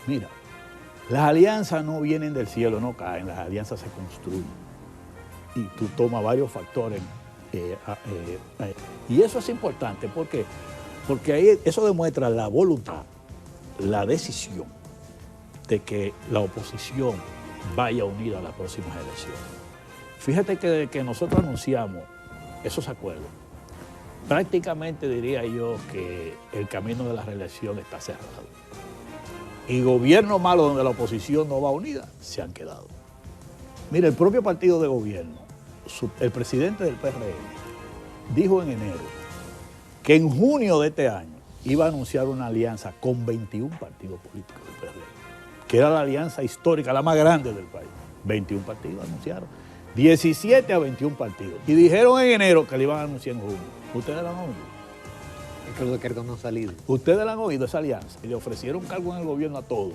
Mira, las alianzas no vienen del cielo, no caen, las alianzas se construyen. Y tú tomas varios factores. Y eso es importante, ¿por qué? Porque ahí eso demuestra la voluntad, la decisión de que la oposición vaya unida a las próximas elecciones. Fíjate que desde que nosotros anunciamos esos acuerdos, prácticamente diría yo que el camino de la reelección está cerrado. Y gobiernos malos donde la oposición no va unida se han quedado. Mira, el propio partido de gobierno, el presidente del PRM, dijo en enero que en junio de este año iba a anunciar una alianza con 21 partidos políticos del PRM, que era la alianza histórica, la más grande del país. 21 partidos anunciaron, 17 a 21 partidos. Y dijeron en enero que le iban a anunciar en junio. ¿Ustedes la han oído? Es que los decretos no han salido. Ustedes la han oído, esa alianza. Y le ofrecieron cargo en el gobierno a todos.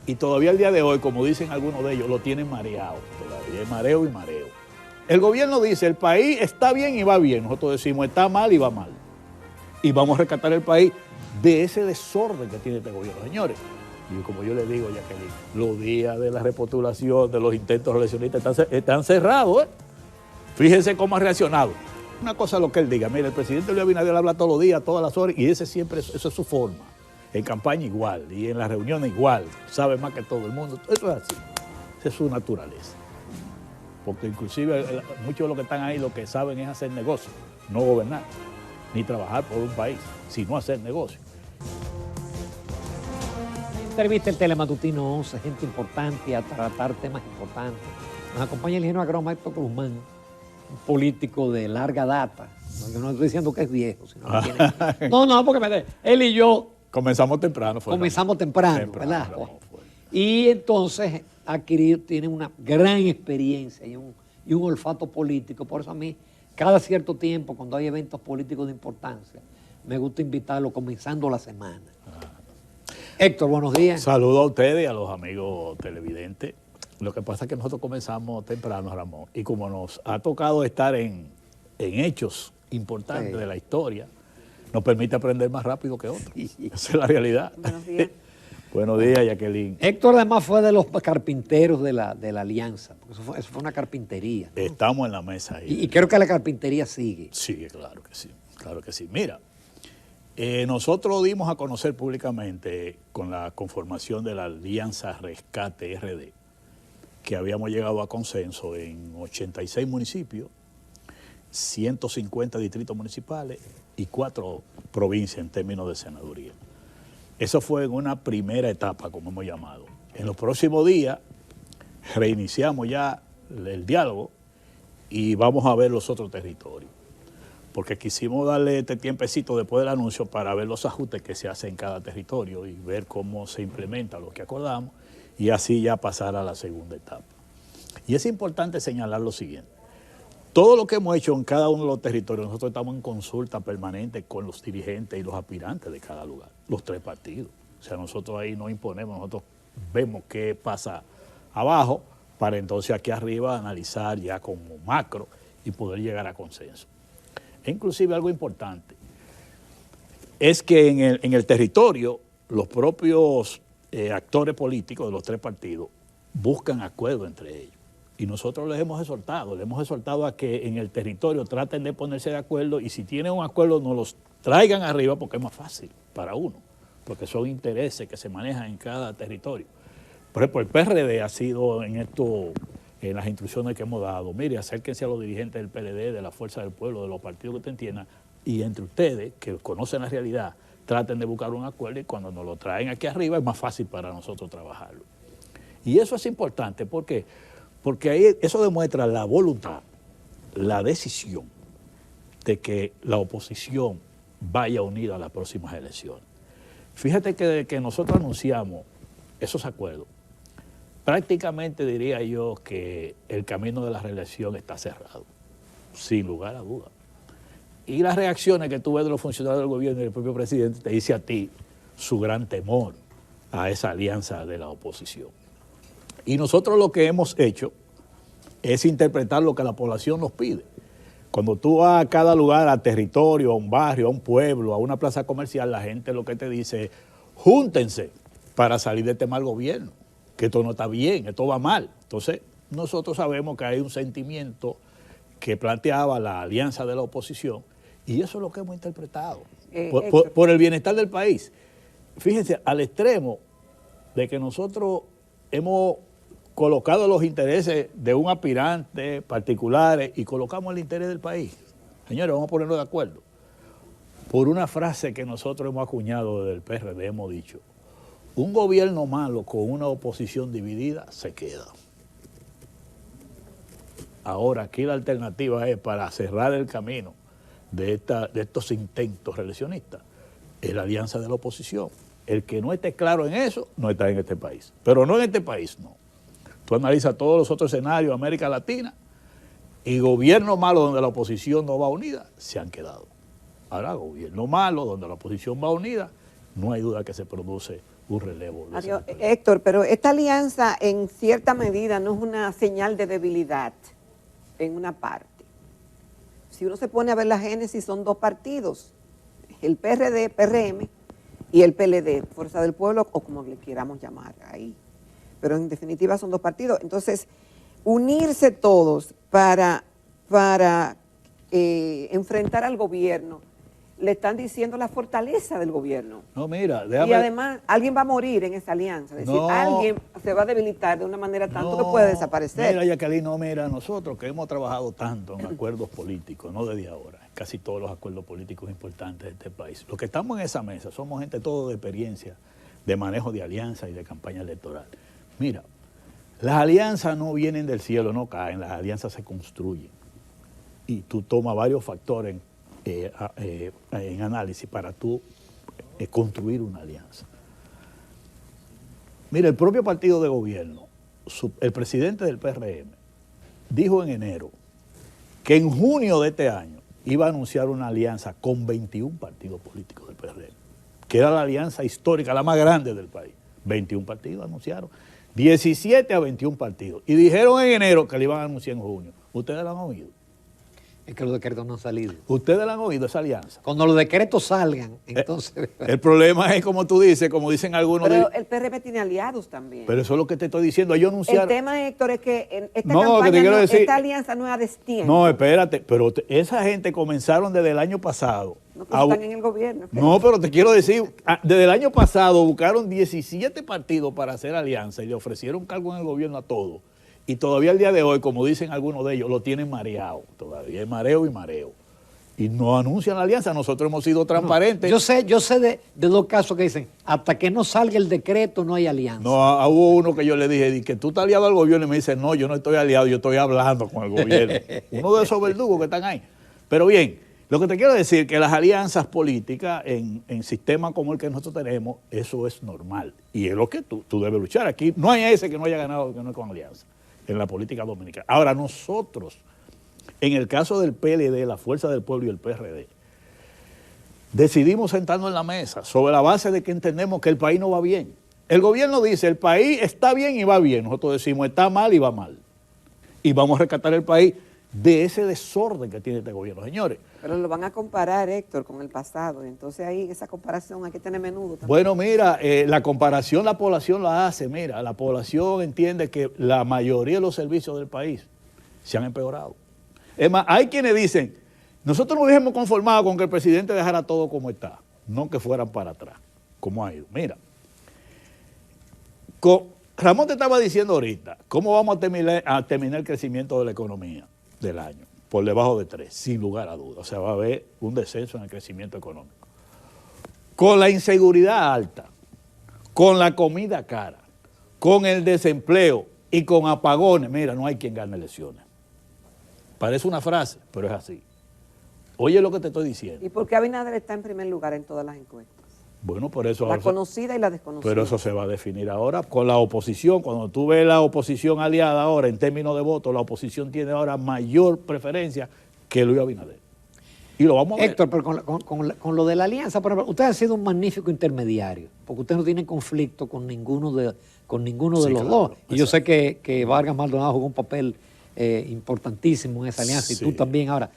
Y todavía el día de hoy, como dicen algunos de ellos, lo tienen mareado. Todavía hay mareo y mareo. El gobierno dice, el país está bien y va bien. Nosotros decimos, está mal y va mal. Y vamos a rescatar el país de ese desorden que tiene este gobierno. Señores, y como yo le digo, Jacqueline, los días de la repostulación, de los intentos reeleccionistas están cerrados. Fíjense cómo ha reaccionado. Una cosa es lo que él diga. Mira, el presidente Luis Abinader habla todos los días, todas las horas, y ese siempre, eso es su forma. En campaña igual, y en las reuniones igual. Sabe más que todo el mundo. Eso es así. Esa es su naturaleza. Porque inclusive muchos de los que están ahí lo que saben es hacer negocio, no gobernar, ni trabajar por un país, sino hacer negocio. Entrevista el Telematutino 11, gente importante a tratar temas importantes. Nos acompaña el ingeniero agrónomo Héctor Guzmán, un político de larga data. No, yo no estoy diciendo que es viejo, sino que tiene... No, porque él y yo... Comenzamos temprano. Comenzamos temprano, ¿verdad? Y entonces tiene una gran experiencia y un olfato político. Por eso a mí, cada cierto tiempo, cuando hay eventos políticos de importancia, me gusta invitarlo comenzando la semana. Héctor, buenos días. Saludos a ustedes y a los amigos televidentes. Lo que pasa es que nosotros comenzamos temprano, Ramón, y como nos ha tocado estar en hechos importantes de la historia, nos permite aprender más rápido que otros. Esa es la realidad. Buenos días. Buenos días, Jacqueline. Héctor además fue de los carpinteros de la alianza, porque eso fue una carpintería, ¿no? Estamos en la mesa ahí. Y creo que la carpintería sigue. Sigue, claro que sí, claro que sí. Mira, nosotros dimos a conocer públicamente con la conformación de la Alianza Rescate RD, que habíamos llegado a consenso en 86 municipios, 150 distritos municipales y 4 provincias en términos de senaduría. Eso fue en una primera etapa, como hemos llamado. En los próximos días reiniciamos ya el diálogo y vamos a ver los otros territorios, porque quisimos darle este tiempecito después del anuncio para ver los ajustes que se hacen en cada territorio y ver cómo se implementa lo que acordamos y así ya pasar a la segunda etapa. Y es importante señalar lo siguiente. Todo lo que hemos hecho en cada uno de los territorios, nosotros estamos en consulta permanente con los dirigentes y los aspirantes de cada lugar, los 3 partidos. O sea, nosotros ahí no imponemos, nosotros vemos qué pasa abajo para entonces aquí arriba analizar ya como macro y poder llegar a consenso. E inclusive algo importante es que en el territorio los propios actores políticos de los 3 partidos buscan acuerdo entre ellos. Y nosotros les hemos exhortado a que en el territorio traten de ponerse de acuerdo y si tienen un acuerdo nos los traigan arriba porque es más fácil para uno, porque son intereses que se manejan en cada territorio. Por ejemplo, el PRD ha sido en las instrucciones que hemos dado, mire, acérquense a los dirigentes del PLD, de la Fuerza del Pueblo, de los partidos que te entiendan, y entre ustedes, que conocen la realidad, traten de buscar un acuerdo y cuando nos lo traen aquí arriba es más fácil para nosotros trabajarlo. Y eso es importante, ¿por qué? Porque ahí eso demuestra la voluntad, la decisión de que la oposición vaya unida a las próximas elecciones. Fíjate que desde que nosotros anunciamos esos acuerdos, prácticamente diría yo que el camino de la reelección está cerrado, sin lugar a dudas. Y las reacciones que tú ves de los funcionarios del gobierno y del propio presidente te dice a ti su gran temor a esa alianza de la oposición. Y nosotros lo que hemos hecho es interpretar lo que la población nos pide. Cuando tú vas a cada lugar, a territorio, a un barrio, a un pueblo, a una plaza comercial, la gente lo que te dice es, júntense, para salir de este mal gobierno, que esto no está bien, esto va mal. Entonces, nosotros sabemos que hay un sentimiento que planteaba la alianza de la oposición, y eso es lo que hemos interpretado, por el bienestar del país. Fíjense, al extremo de que nosotros hemos colocado los intereses de un aspirante particulares y colocamos el interés del país. Señores, vamos a ponernos de acuerdo. Por una frase que nosotros hemos acuñado desde el PRD, hemos dicho, un gobierno malo con una oposición dividida se queda. Ahora, aquí la alternativa es para cerrar el camino de estos intentos reeleccionistas, es la alianza de la oposición. El que no esté claro en eso, no está en este país. Pero no en este país, no. Tú analizas todos los otros escenarios de América Latina y gobiernos malos donde la oposición no va unida, se han quedado. Ahora, gobierno malo donde la oposición va unida, no hay duda que se produce un relevo. Adiós, Héctor, pero esta alianza en cierta medida no es una señal de debilidad en una parte. Si uno se pone a ver la génesis, son dos partidos, el PRD, PRM y el PLD, Fuerza del Pueblo, o como le queramos llamar ahí. Pero en definitiva son dos partidos. Entonces, unirse todos para enfrentar al gobierno, le están diciendo la fortaleza del gobierno. No, mira, déjame... Y además, alguien va a morir en esa alianza. Es decir, alguien se va a debilitar de una manera tanto que puede desaparecer. Mira, Jacqueline, no, mira, nosotros que hemos trabajado tanto en acuerdos políticos, no desde ahora, casi todos los acuerdos políticos importantes de este país. Los que estamos en esa mesa somos gente todo de experiencia, de manejo de alianzas y de campaña electoral. Mira, las alianzas no vienen del cielo, no caen, las alianzas se construyen. Y tú tomas varios factores en análisis para tú construir una alianza. Mira, el propio partido de gobierno, el presidente del PRM, dijo en enero que en junio de este año iba a anunciar una alianza con 21 partidos políticos del PRM, que era la alianza histórica, la más grande del país. 21 partidos anunciaron, 17 a 21 partidos. Y dijeron en enero que le iban a anunciar en junio. ¿Ustedes lo han oído? Es que los decretos no han salido. ¿Ustedes la han oído, esa alianza? Cuando los decretos salgan, entonces... El problema es, como tú dices, como dicen algunos... Pero el PRM tiene aliados también. Pero eso es lo que te estoy diciendo. Ellos anunciaron... El tema, Héctor, es que esta esta alianza no es a destiempo. No, espérate, pero esa gente comenzaron desde el año pasado. No, pues están en el gobierno. No, pero te quiero decir, desde el año pasado buscaron 17 partidos para hacer alianza y le ofrecieron cargo en el gobierno a todos. Y todavía el día de hoy, como dicen algunos de ellos, lo tienen mareado. Todavía hay mareo y mareo. Y no anuncian la alianza. Nosotros hemos sido transparentes. Yo sé de dos casos que dicen, hasta que no salga el decreto no hay alianza. No, hubo uno que yo le dije, que tú estás aliado al gobierno, y me dice, no, yo no estoy aliado, yo estoy hablando con el gobierno. Uno de esos verdugos que están ahí. Pero bien, lo que te quiero decir es que las alianzas políticas en sistemas como el que nosotros tenemos, eso es normal. Y es lo que tú debes luchar. Aquí no hay ese que no haya ganado que no es con alianza en la política dominicana. Ahora, nosotros, en el caso del PLD, la Fuerza del Pueblo y el PRD, decidimos sentarnos en la mesa sobre la base de que entendemos que el país no va bien. El gobierno dice, el país está bien y va bien. Nosotros decimos, está mal y va mal. Y vamos a rescatar el país de ese desorden que tiene este gobierno, señores. Pero lo van a comparar, Héctor, con el pasado. Entonces ahí esa comparación hay que tener menudo también. Bueno, mira, la comparación la población la hace. Mira, la población entiende que la mayoría de los servicios del país se han empeorado. Es más, hay quienes dicen, nosotros nos hubiésemos conformado con que el presidente dejara todo como está, no que fueran para atrás, como ha ido. Mira, Ramón te estaba diciendo ahorita, ¿cómo vamos a terminar el crecimiento de la economía del año? Por debajo de 3, sin lugar a dudas. O sea, va a haber un descenso en el crecimiento económico. Con la inseguridad alta, con la comida cara, con el desempleo y con apagones, mira, no hay quien gane elecciones. Parece una frase, pero es así. Oye lo que te estoy diciendo. ¿Y por qué Abinader está en primer lugar en todas las encuestas? Bueno, por eso... La conocida y la desconocida. Pero eso se va a definir ahora con la oposición. Cuando tú ves la oposición aliada ahora, en términos de votos, la oposición tiene ahora mayor preferencia que Luis Abinader. Y lo vamos a ver. Héctor, pero con lo de la alianza, por ejemplo, usted ha sido un magnífico intermediario, porque usted no tiene conflicto con ninguno de los dos. Y yo sé que Vargas Maldonado jugó un papel importantísimo en esa alianza, y tú también ahora.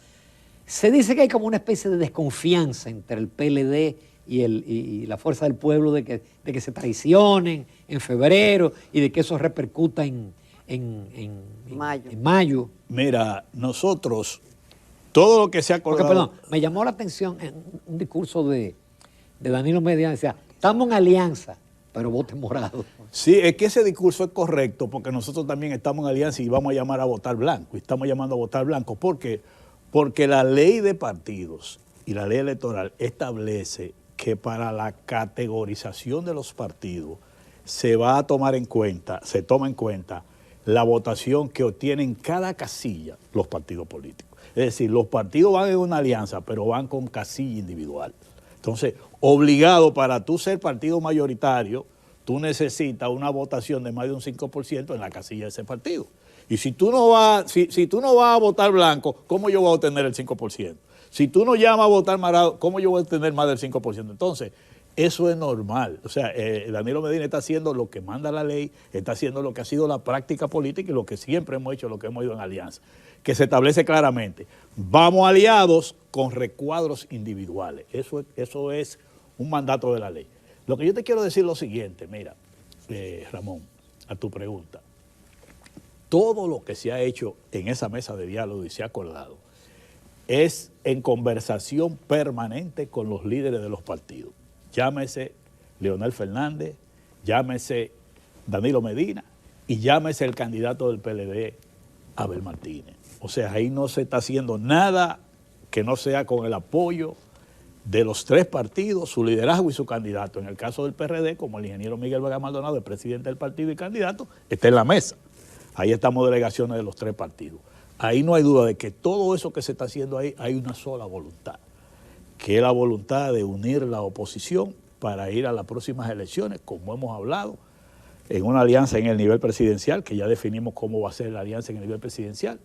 Se dice que hay como una especie de desconfianza entre el PLD y la fuerza del pueblo de que se traicionen en febrero y de que eso repercuta en mayo. Mira, nosotros, todo lo que se ha acordado... Porque, perdón, me llamó la atención en un discurso de Danilo Medina, decía, estamos en alianza, pero voten morado. Sí, es que ese discurso es correcto porque nosotros también estamos en alianza y vamos a llamar a votar blanco. Y estamos llamando a votar blanco. ¿Por qué? Porque la ley de partidos y la ley electoral establece que para la categorización de los partidos se toma en cuenta la votación que obtienen cada casilla los partidos políticos. Es decir, los partidos van en una alianza, pero van con casilla individual. Entonces, obligado para tú ser partido mayoritario, tú necesitas una votación de más de un 5% en la casilla de ese partido. Y si tú no vas, si tú no vas a votar blanco, ¿cómo yo voy a obtener el 5%? Si tú no llamas a votar morado, ¿cómo yo voy a obtener más del 5%? Entonces, eso es normal. O sea, Danilo Medina está haciendo lo que manda la ley, está haciendo lo que ha sido la práctica política y lo que siempre hemos hecho, lo que hemos ido en alianza, que se establece claramente. Vamos aliados con recuadros individuales. Eso es un mandato de la ley. Lo que yo te quiero decir es lo siguiente, mira, Ramón, a tu pregunta. Todo lo que se ha hecho en esa mesa de diálogo y se ha acordado es en conversación permanente con los líderes de los partidos. Llámese Leonel Fernández, llámese Danilo Medina y llámese el candidato del PLD, Abel Martínez. O sea, ahí no se está haciendo nada que no sea con el apoyo de los tres partidos, su liderazgo y su candidato. En el caso del PRD, como el ingeniero Miguel Vega Maldonado, el presidente del partido y candidato, está en la mesa. Ahí estamos delegaciones de los tres partidos. Ahí no hay duda de que todo eso que se está haciendo ahí, hay una sola voluntad, que es la voluntad de unir la oposición para ir a las próximas elecciones, como hemos hablado, en una alianza en el nivel presidencial, que ya definimos cómo va a ser la alianza en el nivel presidencial,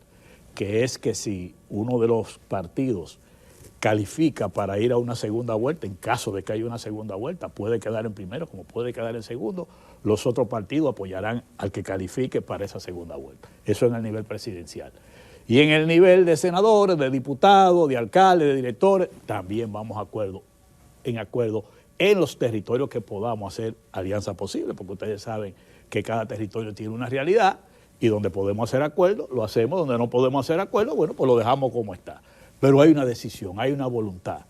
que es que si uno de los partidos califica para ir a una segunda vuelta, en caso de que haya una segunda vuelta, puede quedar en primero como puede quedar en segundo, los otros partidos apoyarán al que califique para esa segunda vuelta. Eso en el nivel presidencial. Y en el nivel de senadores, de diputados, de alcaldes, de directores, también vamos en acuerdo en los territorios que podamos hacer alianza posible, porque ustedes saben que cada territorio tiene una realidad y donde podemos hacer acuerdos, lo hacemos, donde no podemos hacer acuerdos, bueno, pues lo dejamos como está. Pero hay una decisión, hay una voluntad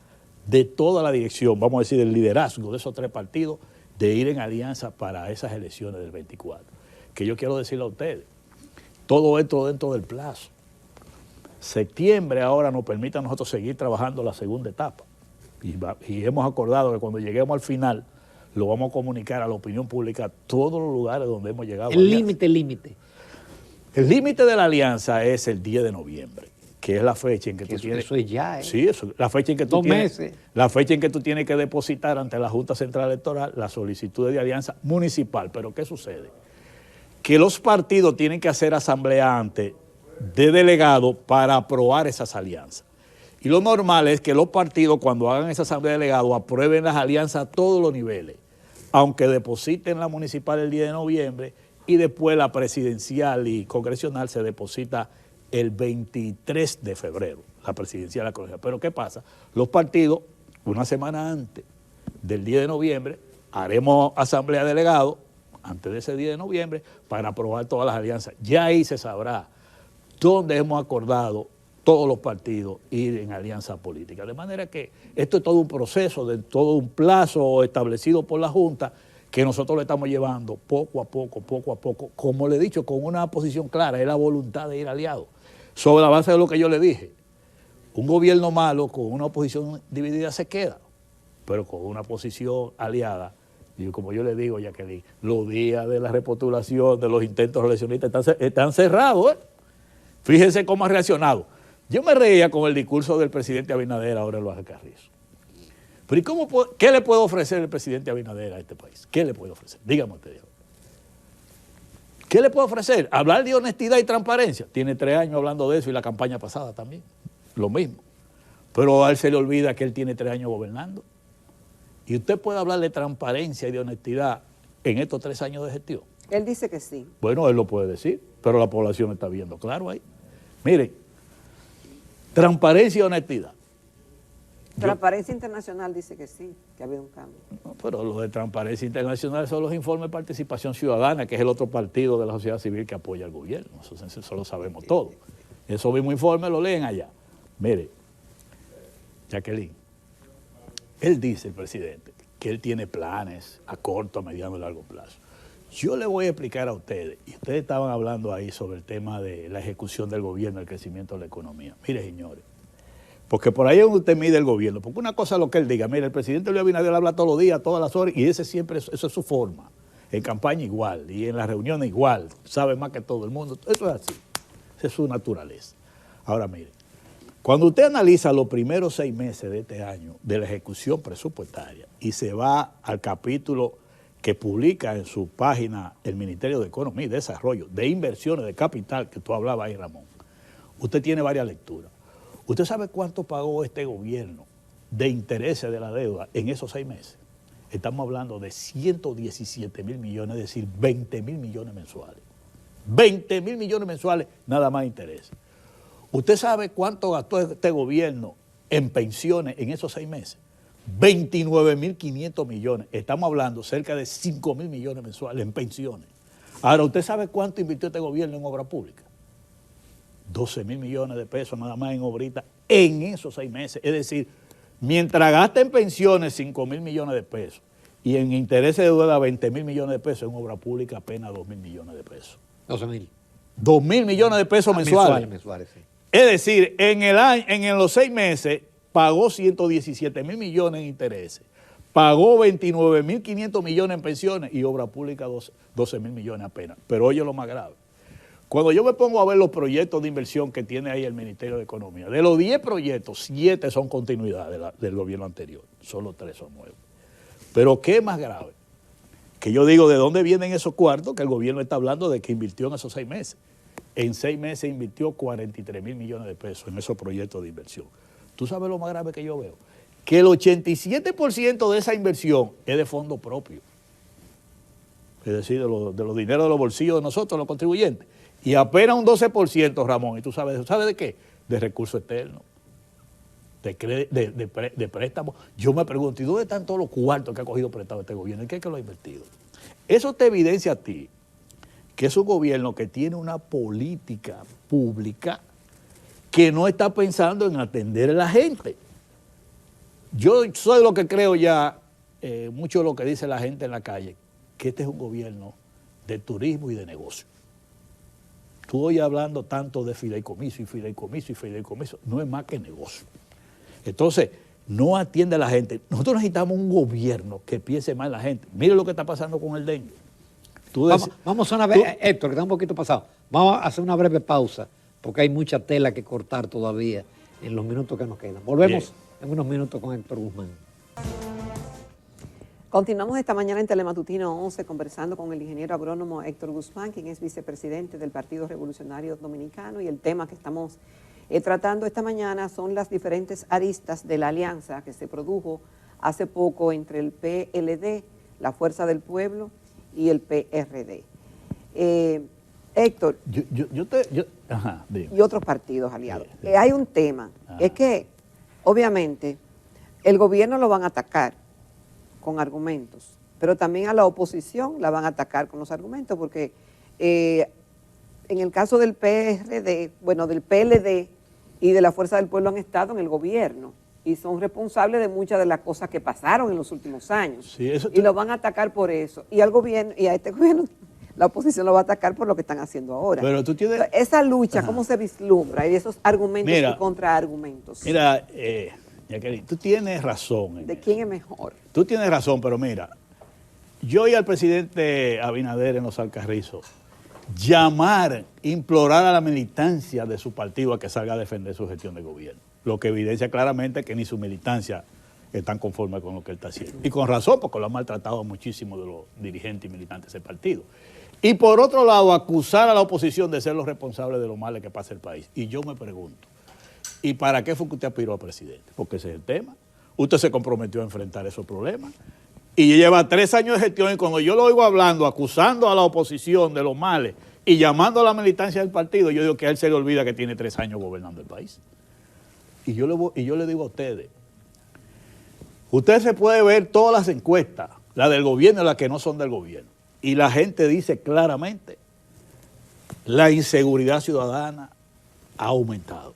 de toda la dirección, vamos a decir, del liderazgo de esos tres partidos, de ir en alianza para esas elecciones del 24. Que yo quiero decirle a ustedes, todo esto dentro del plazo. Septiembre ahora nos permite a nosotros seguir trabajando la segunda etapa. Y hemos acordado que cuando lleguemos al final, lo vamos a comunicar a la opinión pública todos los lugares donde hemos llegado. El límite. El límite de la alianza es el 10 de noviembre, que es la fecha en que tú tienes... Eso es ya, ¿eh? Sí, eso, la fecha en que tú 2 tienes... meses. La fecha en que tú tienes que depositar ante la Junta Central Electoral la solicitud de alianza municipal. Pero ¿qué sucede? Que los partidos tienen que hacer asamblea antes de delegado para aprobar esas alianzas. Y lo normal es que los partidos, cuando hagan esa asamblea de delegado, aprueben las alianzas a todos los niveles, aunque depositen la municipal el 10 de noviembre y después la presidencial y congresional se deposita el 23 de febrero, la presidencial y la congresional. Pero ¿qué pasa? Los partidos, una semana antes del 10 de noviembre, haremos asamblea de delegado, antes de ese 10 de noviembre, para aprobar todas las alianzas. Ya ahí se sabrá dónde hemos acordado todos los partidos ir en alianza política. De manera que esto es todo un proceso, de todo un plazo establecido por la Junta, que nosotros le estamos llevando poco a poco, como le he dicho, con una posición clara, es la voluntad de ir aliado. Sobre la base de lo que yo le dije, un gobierno malo con una oposición dividida se queda, pero con una posición aliada, y como yo le digo, Jacqueline, los días de la repostulación, de los intentos eleccionistas están cerrados, ¿eh? Fíjense cómo ha reaccionado. Yo me reía con el discurso del presidente Abinader ahora en Loaje Carrizo. Pero ¿y qué le puede ofrecer el presidente Abinader a este país? ¿Qué le puede ofrecer? Dígame usted. ¿Qué le puede ofrecer? Hablar de honestidad y transparencia. Tiene 3 años hablando de eso y la campaña pasada también. Lo mismo. Pero a él se le olvida que él tiene 3 años gobernando. Y usted puede hablar de transparencia y de honestidad en estos 3 años de gestión. Él dice que sí. Bueno, él lo puede decir, pero la población está viendo claro ahí. Miren, transparencia y honestidad. Transparencia Internacional dice que sí, que ha habido un cambio. No, pero lo de Transparencia Internacional son los informes de participación ciudadana, que es el otro partido de la sociedad civil que apoya al gobierno. Eso lo sabemos todo. Esos mismos informes lo leen allá. Mire, Jacqueline, él dice, el presidente, que él tiene planes a corto, a mediano y largo plazo. Yo le voy a explicar a ustedes, y ustedes estaban hablando ahí sobre el tema de la ejecución del gobierno, el crecimiento de la economía. Mire, señores, porque por ahí es donde usted mide el gobierno, porque una cosa es lo que él diga, mire, el presidente Luis Abinader habla todos los días, todas las horas, y ese siempre, eso es su forma. En campaña igual, y en las reuniones igual, sabe más que todo el mundo, eso es así, esa es su naturaleza. Ahora mire, cuando usted analiza los primeros 6 meses de este año de la ejecución presupuestaria y se va al capítulo que publica en su página el Ministerio de Economía y Desarrollo, de inversiones de capital, que tú hablabas ahí, Ramón, usted tiene varias lecturas. ¿Usted sabe cuánto pagó este gobierno de intereses de la deuda en esos 6 meses? Estamos hablando de 117.000 millones, es decir, 20.000 millones mensuales. 20.000 millones mensuales, nada más intereses. ¿Usted sabe cuánto gastó este gobierno en pensiones en esos 6 meses? 29.500 millones. Estamos hablando cerca de 5.000 millones mensuales en pensiones. Ahora, ¿usted sabe cuánto invirtió este gobierno en obra pública? 12.000 millones de pesos nada más en obrita en esos 6 meses. Es decir, mientras gasta en pensiones 5.000 millones de pesos y en intereses de deuda 20.000 millones de pesos, en obra pública apenas 2.000 millones de pesos. 12.000. 2.000 millones de pesos mensuales. Mensuales, sí. Es decir, en los 6 meses pagó 117.000 millones en intereses, pagó 29.500 millones en pensiones y obra pública 12.000 millones apenas. Pero oye lo más grave. Cuando yo me pongo a ver los proyectos de inversión que tiene ahí el Ministerio de Economía, de los 10 proyectos, 7 son continuidad del gobierno anterior, solo 3 son nuevos. Pero ¿qué es más grave? Que yo digo, ¿de dónde vienen esos cuartos? Que el gobierno está hablando de que invirtió en esos 6 meses. En 6 meses invirtió 43.000 millones de pesos en esos proyectos de inversión. ¿Tú sabes lo más grave que yo veo? Que el 87% de esa inversión es de fondo propio. Es decir, de los dineros de los bolsillos de nosotros, los contribuyentes. Y apenas un 12%, Ramón, ¿y tú sabes de qué? De recursos externos, de préstamos. Yo me pregunto, ¿y dónde están todos los cuartos que ha cogido prestado este gobierno? ¿En qué es que lo ha invertido? Eso te evidencia a ti que es un gobierno que tiene una política pública que no está pensando en atender a la gente. Yo soy lo que creo ya, mucho de lo que dice la gente en la calle, que este es un gobierno de turismo y de negocio. Tú oyes hablando tanto de fideicomiso y fideicomiso y fideicomiso, no es más que negocio. Entonces, no atiende a la gente. Nosotros necesitamos un gobierno que piense más en la gente. Mire lo que está pasando con el dengue. Vamos a una vez, Héctor, que está un poquito pasado. Vamos a hacer una breve pausa, porque hay mucha tela que cortar todavía en los minutos que nos quedan. Volvemos en unos minutos con Héctor Guzmán. Continuamos esta mañana en Telematutino 11 conversando con el ingeniero agrónomo Héctor Guzmán, quien es vicepresidente del Partido Revolucionario Dominicano, y el tema que estamos tratando esta mañana son las diferentes aristas de la alianza que se produjo hace poco entre el PLD, la Fuerza del Pueblo, y el PRD. Héctor, y otros partidos aliados. Hay un tema, es que obviamente el gobierno lo van a atacar con argumentos, pero también a la oposición la van a atacar con los argumentos, porque en el caso del PRD, bueno, del PLD y de la Fuerza del Pueblo han estado en el gobierno y son responsables de muchas de las cosas que pasaron en los últimos años. Sí, y lo van a atacar por eso. Y al gobierno, y a este gobierno, la oposición lo va a atacar por lo que están haciendo ahora. Pero tú tienes... Entonces, esa lucha, ¿cómo se vislumbra? Y esos argumentos y contraargumentos. Mira, Jacqueline, tú tienes razón. ¿De quién es mejor? Tú tienes razón, pero mira, yo oí al presidente Abinader en los Alcarrizos llamar, implorar a la militancia de su partido a que salga a defender su gestión de gobierno. Lo que evidencia claramente que ni su militancia están conformes con lo que él está haciendo. Y con razón, porque lo han maltratado muchísimo de los dirigentes y militantes del partido. Y por otro lado, acusar a la oposición de ser los responsables de lo malo que pasa el país. Y yo me pregunto, ¿y para qué fue que usted aspiró a presidente? Porque ese es el tema. Usted se comprometió a enfrentar esos problemas. Y lleva 3 años de gestión y cuando yo lo oigo hablando, acusando a la oposición de los males y llamando a la militancia del partido, yo digo que a él se le olvida que tiene 3 años gobernando el país. Y yo le digo a ustedes, Usted se puede ver todas las encuestas, las del gobierno y las que no son del gobierno. Y la gente dice claramente, la inseguridad ciudadana ha aumentado.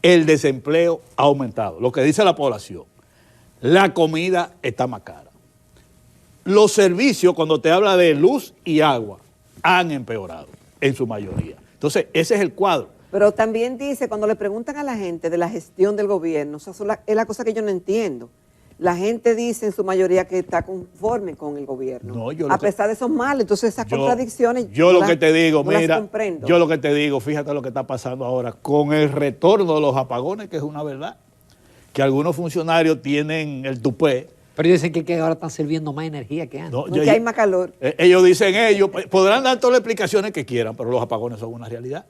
El desempleo ha aumentado, lo que dice la población. La comida está más cara. Los servicios, cuando te habla de luz y agua, han empeorado en su mayoría. Entonces, ese es el cuadro. Pero también dice, cuando le preguntan a la gente de la gestión del gobierno, o sea, es la cosa que yo no entiendo. La gente dice en su mayoría que está conforme con el gobierno, a pesar de esos males. Entonces esas contradicciones yo lo que te digo, no mira, las comprendo. Yo lo que te digo, fíjate lo que está pasando ahora con el retorno de los apagones, que es una verdad, que algunos funcionarios tienen el tupé. Pero dicen que ahora están sirviendo más energía que antes. No, que hay más calor. Ellos dicen, podrán dar todas las explicaciones que quieran, pero los apagones son una realidad.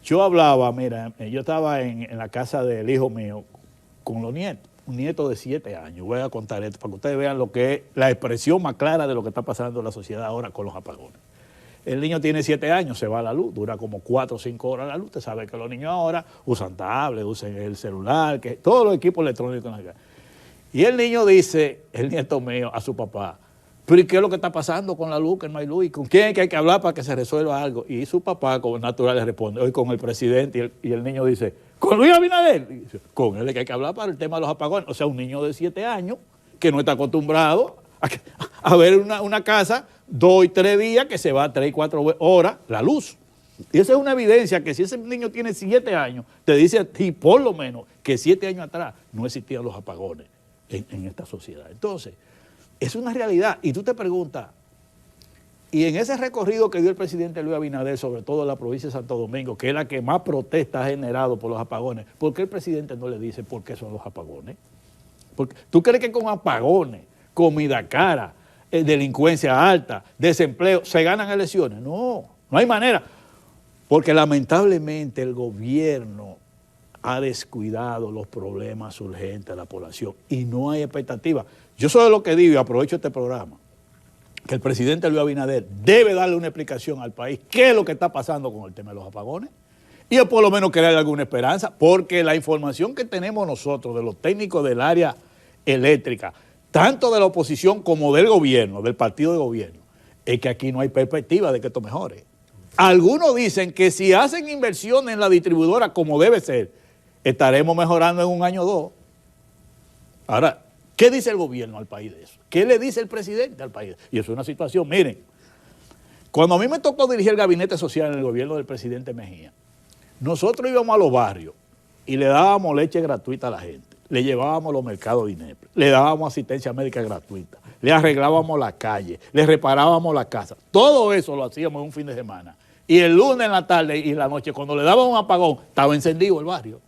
Yo hablaba, mira, yo estaba en la casa del hijo mío con los nietos. Un nieto de 7 años. Voy a contar esto para que ustedes vean lo que es la expresión más clara de lo que está pasando en la sociedad ahora con los apagones. El niño tiene 7 años, se va a la luz, dura como 4 o 5 horas la luz. Usted sabe que los niños ahora usan tablets, usan el celular, que todos los equipos electrónicos. Y el niño dice, el nieto mío, a su papá, pero ¿y qué es lo que está pasando con la luz, que no hay luz? ¿Y con quién hay que hablar para que se resuelva algo? Y su papá, como natural, le responde, hoy con el presidente, y el niño dice, ¿con Luis Abinader? Dice, con él es que hay que hablar para el tema de los apagones. O sea, un niño de 7 años que no está acostumbrado a ver una casa 2 y 3 días que se va 3 y 4 horas la luz. Y esa es una evidencia que si ese niño tiene 7 años, te dice a ti por lo menos que 7 años atrás no existían los apagones en esta sociedad. Entonces, es una realidad. Y tú te preguntas, y en ese recorrido que dio el presidente Luis Abinader, sobre todo en la provincia de Santo Domingo, que es la que más protesta ha generado por los apagones, ¿por qué el presidente no le dice por qué son los apagones? Porque, ¿tú crees que con apagones, comida cara, delincuencia alta, desempleo, se ganan elecciones? No, no hay manera. Porque lamentablemente el gobierno ha descuidado los problemas urgentes de la población y no hay expectativa. Yo soy de lo que digo y aprovecho este programa, que el presidente Luis Abinader debe darle una explicación al país qué es lo que está pasando con el tema de los apagones y por lo menos crear alguna esperanza, porque la información que tenemos nosotros de los técnicos del área eléctrica, tanto de la oposición como del gobierno, del partido de gobierno, es que aquí no hay perspectiva de que esto mejore. Algunos dicen que si hacen inversiones en la distribuidora como debe ser, estaremos mejorando en 1 año o 2. Ahora, ¿qué dice el gobierno al país de eso? ¿Qué le dice el presidente al país? Y eso es una situación, miren, cuando a mí me tocó dirigir el gabinete social en el gobierno del presidente Mejía, nosotros íbamos a los barrios y le dábamos leche gratuita a la gente, le llevábamos a los mercados de INEP, le dábamos asistencia médica gratuita, le arreglábamos la calle, le reparábamos la casa. Todo eso lo hacíamos en un fin de semana. Y el lunes en la tarde y en la noche, cuando le daban un apagón, estaba encendido el barrio.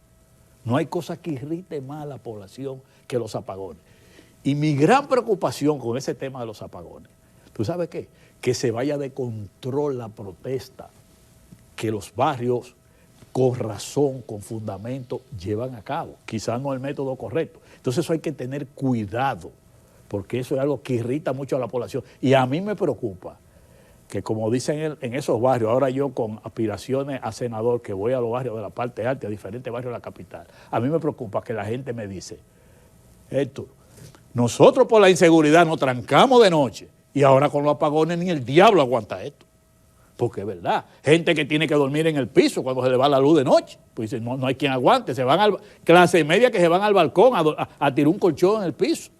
No hay cosa que irrite más a la población que los apagones. Y mi gran preocupación con ese tema de los apagones, ¿tú sabes qué? Que se vaya de control la protesta que los barrios, con razón, con fundamento, llevan a cabo. Quizás no el método correcto. Entonces eso hay que tener cuidado, porque eso es algo que irrita mucho a la población. Y a mí me preocupa que, como dicen en esos barrios, ahora yo con aspiraciones a senador, que voy a los barrios de la parte alta, a diferentes barrios de la capital, a mí me preocupa que la gente me dice, Héctor, nosotros por la inseguridad nos trancamos de noche y ahora con los apagones ni el diablo aguanta esto. Porque es verdad, gente que tiene que dormir en el piso cuando se le va la luz de noche, pues dice, no hay quien aguante, se van clase media que se van al balcón a tirar un colchón en el piso.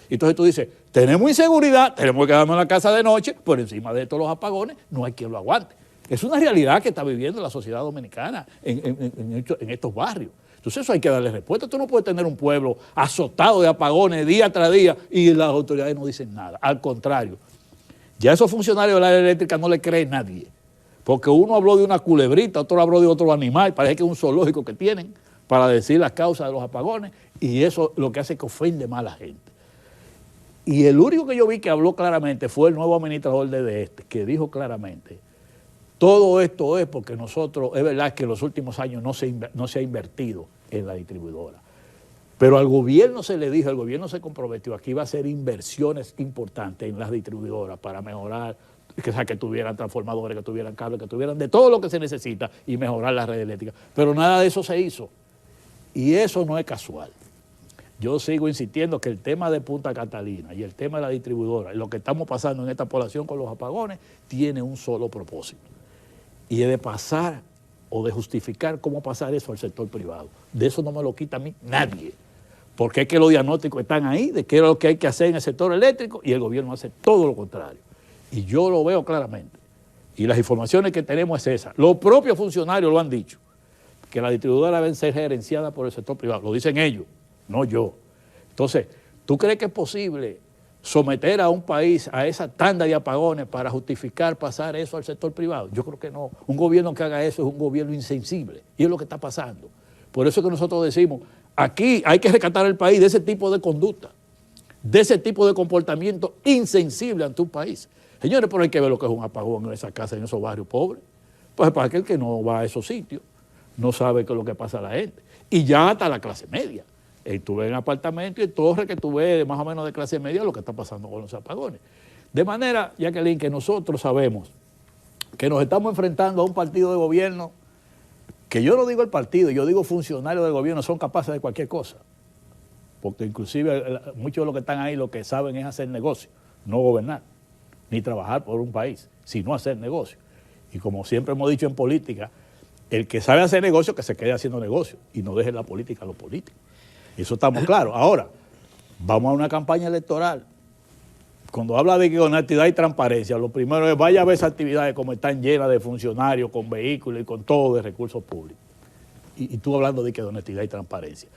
Entonces tú dices, tenemos inseguridad, tenemos que quedarnos en la casa de noche, por encima de todos los apagones, no hay quien lo aguante. Es una realidad que está viviendo la sociedad dominicana en estos barrios. Entonces eso hay que darle respuesta. Tú no puedes tener un pueblo azotado de apagones día tras día y las autoridades no dicen nada. Al contrario, ya esos funcionarios del área eléctrica no le cree nadie. Porque uno habló de una culebrita, otro habló de otro animal, parece que es un zoológico que tienen para decir las causas de los apagones y eso lo que hace es que ofende más a la gente. Y el único que yo vi que habló claramente fue el nuevo administrador de este, que dijo claramente, todo esto es porque nosotros, es verdad que en los últimos años no se ha invertido en la distribuidora, pero al gobierno se le dijo, el gobierno se comprometió, aquí iba a hacer inversiones importantes en las distribuidoras para mejorar, que tuvieran transformadores, que tuvieran cables, que tuvieran de todo lo que se necesita y mejorar la red eléctrica, pero nada de eso se hizo. Y eso no es casual. yo sigo insistiendo que el tema de Punta Catalina y el tema de la distribuidora y lo que estamos pasando en esta población con los apagones tiene un solo propósito, y es de pasar o de justificar cómo pasar eso al sector privado. De eso no me lo quita a mí nadie, porque es que los diagnósticos están ahí de qué es lo que hay que hacer en el sector eléctrico y el gobierno hace todo lo contrario. Y yo lo veo claramente. Y las informaciones que tenemos es esa. Los propios funcionarios lo han dicho, que la distribuidora debe ser gerenciada por el sector privado. Lo dicen ellos, no yo. Entonces, ¿tú crees que es posible someter a un país a esa tanda de apagones para justificar pasar eso al sector privado? Yo creo que no. Un gobierno que haga eso es un gobierno insensible. Y es lo que está pasando. Por eso es que nosotros decimos, aquí hay que rescatar el país de ese tipo de conducta, de ese tipo de comportamiento insensible ante un país. Señores, pero hay que ver lo que es un apagón en esa casa, en esos barrios pobres. Pues para aquel que no va a esos sitios, no sabe qué es lo que pasa a la gente. Y ya hasta la clase media. Estuve en apartamento y en torre que tuve más o menos de clase media lo que está pasando con los apagones. De manera, Jacqueline, que nosotros sabemos que nos estamos enfrentando a un partido de gobierno que yo no digo el partido, yo digo funcionarios del gobierno son capaces de cualquier cosa. Porque inclusive muchos de los que están ahí lo que saben es hacer negocio, no gobernar, ni trabajar por un país, sino hacer negocio. Y como siempre hemos dicho en política, el que sabe hacer negocio, que se quede haciendo negocio y no deje la política a los políticos. Eso estamos claros. Ahora, vamos a una campaña electoral. Cuando habla de honestidad y transparencia, lo primero es vaya a ver esas actividades como están llenas de funcionarios, con vehículos y con todo de recursos públicos. Y tú hablando de honestidad y transparencia.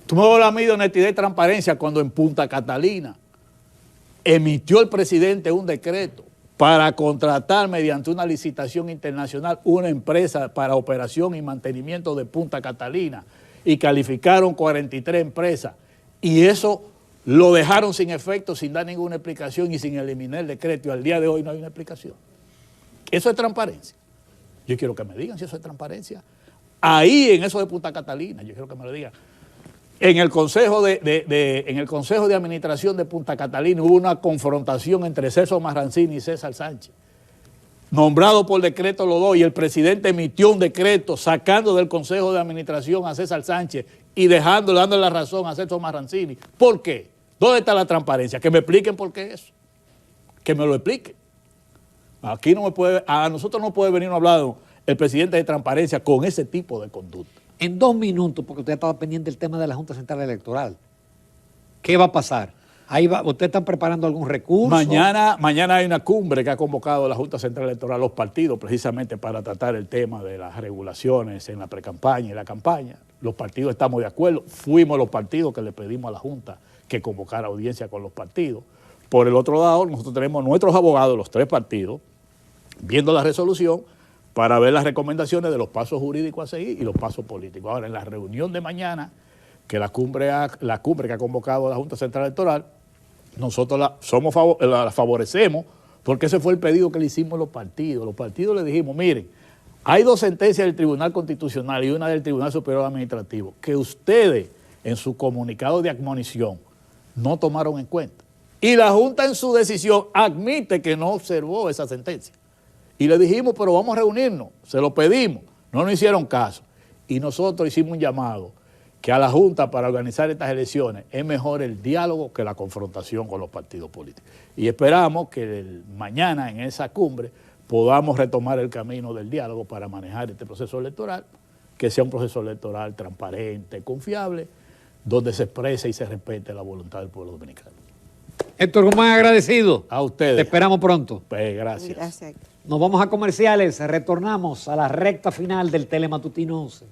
Tú me hablas a mí de honestidad y transparencia cuando en Punta Catalina emitió el presidente un decreto para contratar mediante una licitación internacional una empresa para operación y mantenimiento de Punta Catalina y calificaron 43 empresas y eso lo dejaron sin efecto, sin dar ninguna explicación y sin eliminar el decreto, y al día de hoy no hay una explicación. Eso es transparencia. Yo quiero que me digan si eso es transparencia. Ahí en eso de Punta Catalina, yo quiero que me lo digan. En el Consejo de Administración de Punta Catalina hubo una confrontación entre Celso Marrancini y César Sánchez, nombrado por decreto los dos, y el presidente emitió un decreto sacando del Consejo de Administración a César Sánchez y dándole la razón a Celso Marrancini. ¿Por qué? ¿Dónde está la transparencia? Que me expliquen por qué eso. Que me lo expliquen. Aquí no me puede, a nosotros no puede venir a hablar el presidente de transparencia con ese tipo de conducta. En 2 minutos, porque usted estaba pendiente del tema de la Junta Central Electoral. ¿Qué va a pasar? Ahí va, ¿usted está preparando algún recurso? Mañana hay una cumbre que ha convocado la Junta Central Electoral, los partidos, precisamente para tratar el tema de las regulaciones en la precampaña y la campaña. Los partidos estamos de acuerdo. Fuimos los partidos que le pedimos a la Junta que convocara audiencia con los partidos. Por el otro lado, nosotros tenemos nuestros abogados, los 3 partidos, viendo la resolución para ver las recomendaciones de los pasos jurídicos a seguir y los pasos políticos. Ahora, en la reunión de mañana, que la cumbre que ha convocado la Junta Central Electoral, nosotros la favorecemos porque ese fue el pedido que le hicimos a los partidos. Los partidos le dijimos, miren, hay 2 sentencias del Tribunal Constitucional y una del Tribunal Superior Administrativo que ustedes en su comunicado de admonición no tomaron en cuenta. Y la Junta en su decisión admite que no observó esa sentencia. Y le dijimos, pero vamos a reunirnos, se lo pedimos, no nos hicieron caso. Y nosotros hicimos un llamado que a la Junta para organizar estas elecciones es mejor el diálogo que la confrontación con los partidos políticos. Y esperamos que mañana en esa cumbre podamos retomar el camino del diálogo para manejar este proceso electoral, que sea un proceso electoral transparente, confiable, donde se exprese y se respete la voluntad del pueblo dominicano. Héctor Guzmán, agradecido. A ustedes. Te esperamos pronto. Pues gracias. Gracias. Nos vamos a comerciales, retornamos a la recta final del Telematutino 11.